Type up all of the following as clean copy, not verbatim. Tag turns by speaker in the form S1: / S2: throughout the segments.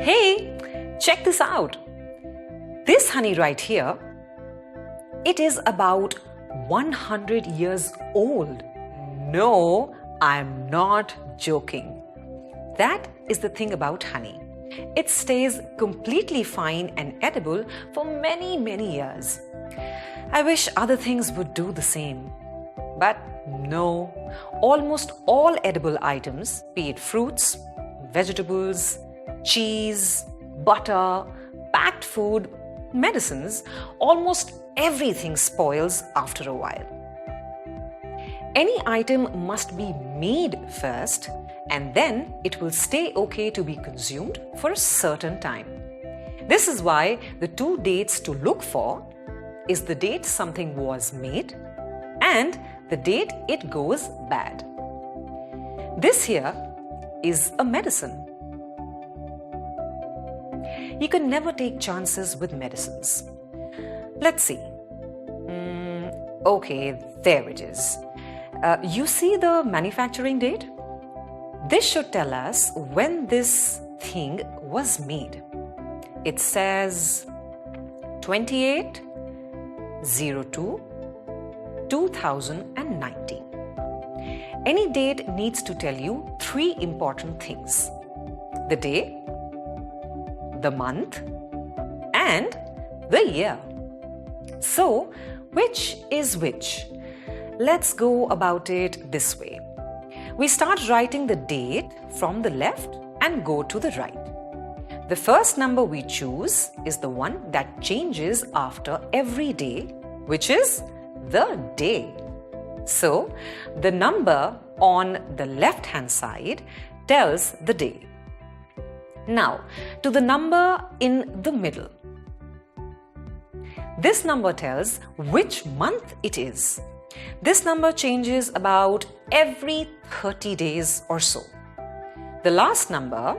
S1: Hey, check this out. This honey right here, it is about 100 years old. No, I'm not joking. That is the thing about honey. It stays completely fine and edible for many, many years. I wish other things would do the same. But no, almost all edible items, be it fruits, vegetables, cheese, butter, packed food, medicines, almost everything spoils after a while. Any item must be made first, and then it will stay okay to be consumed for a certain time. This is why the two dates to look for is the date something was made and the date it goes bad. This here is a medicine. You can never take chances with medicines. Let's see. Okay, there it is. You see the manufacturing date? This should tell us when this thing was made. It says 28/02/2019. Any date needs to tell you three important things: the day, the month, and the year. So, which is which? Let's go about it this way. We start writing the date from the left and go to the right. The first number we choose is the one that changes after every day, which is the day. So, the number on the left-hand side tells the day. Now, to the number in the middle. This number tells which month it is. This number changes about every 30 days or so. The last number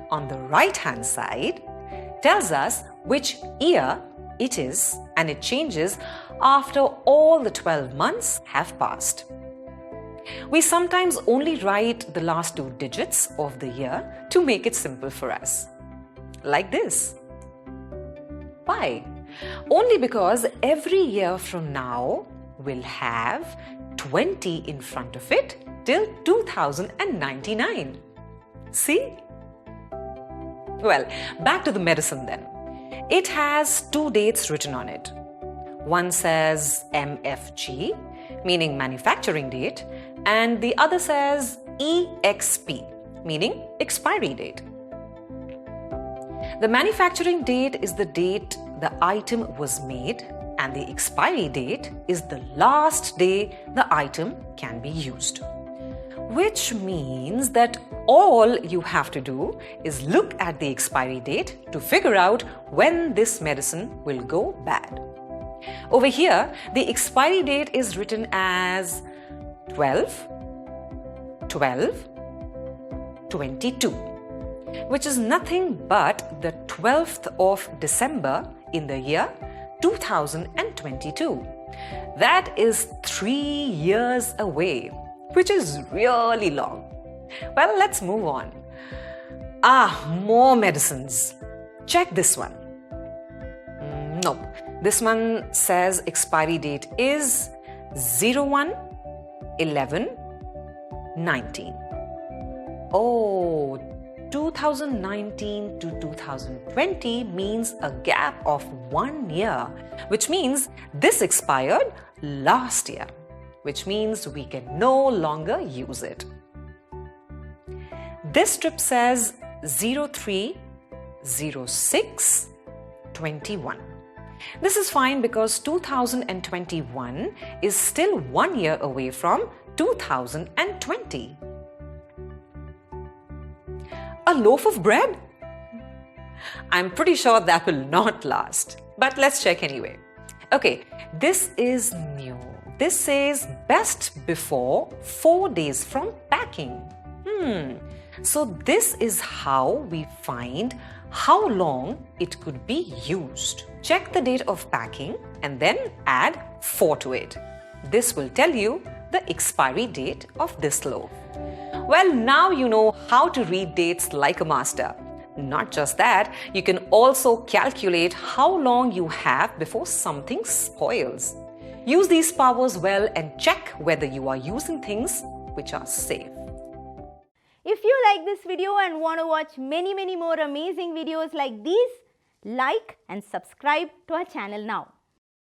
S1: on the right-hand side tells us which year it is, and it changes after all the 12 months have passed. We sometimes only write the last two digits of the year to make it simple for us. Like this. Why? Only because every year from now will have 20 in front of it till 2099. See? Well, back to the medicine then. It has two dates written on it. One says MFG, meaning manufacturing date, and the other says EXP, meaning expiry date. The manufacturing date is the date the item was made, and the expiry date is the last day the item can be used. Which means that all you have to do is look at the expiry date to figure out when this medicine will go bad. Over here, the expiry date is written as 12/12/22, which is nothing but the 12th of December in the year 2022. That is 3 years away, which is really long. Well, let's move on. More medicines. Check this one. Nope. This one says expiry date is 01/11/19. Oh, 2019 to 2020 means a gap of 1 year, which means this expired last year, which means we can no longer use it. This strip says 03/06/21. This is fine because 2021 is still 1 year away from 2020. A loaf of bread? I'm pretty sure that will not last, but let's check anyway. Okay, this is new. This says best before 4 days from packing. So this is how we find how long it could be used. Check the date of packing and then add 4 to it. This will tell you the expiry date of this loaf. Well, now you know how to read dates like a master. Not just that, you can also calculate how long you have before something spoils. Use these powers well and check whether you are using things which are safe.
S2: If you like this video and want to watch many more amazing videos like these, like and subscribe to our channel now.